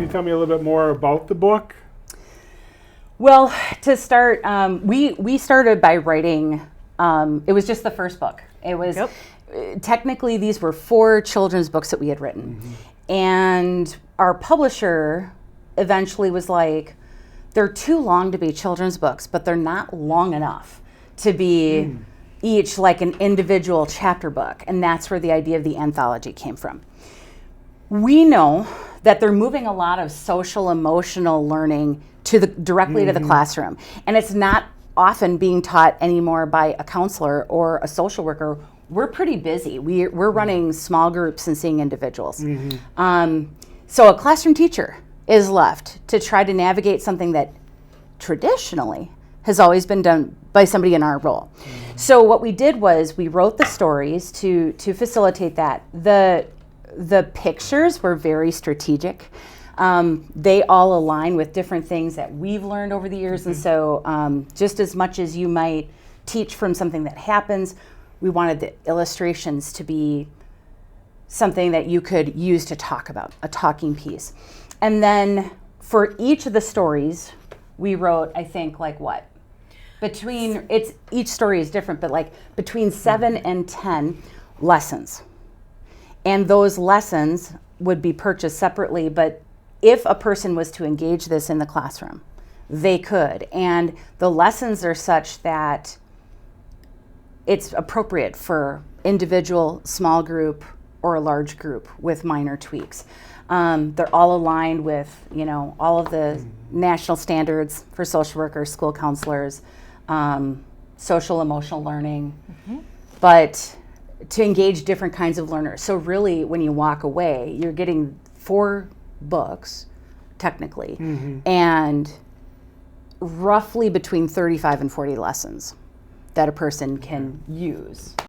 you tell me a little bit more about the book? Well, to start, we started by writing, it was just the first book. It was, technically these were 4 children's books that we had written. And our publisher eventually was like, they're too long to be children's books, but they're not long enough to be each like an individual chapter book. And that's where the idea of the anthology came from. We know that they're moving a lot of social emotional learning to directly to the classroom. And it's not often being taught anymore by a counselor or a social worker. We're pretty busy. We're running small groups and seeing individuals. So a classroom teacher is left to try to navigate something that traditionally has always been done by somebody in our role. So what we did was we wrote the stories to facilitate that. The pictures were very strategic. They all align with different things that we've learned over the years. And so just as much as you might teach from something that happens, we wanted the illustrations to be something that you could use to talk about, a talking piece. And then for each of the stories, we wrote, I think, like what? Each story is different, but like between 7 and 10 lessons. And those lessons would be purchased separately, but if a person was to engage this in the classroom, they could. And the lessons are such that it's appropriate for individual, small group, or a large group with minor tweaks. They're all aligned with, all of the national standards for social workers, school counselors, social emotional learning, but to engage different kinds of learners. So really, when you walk away, you're getting 4 books, technically, and roughly between 35 and 40 lessons that a person can use.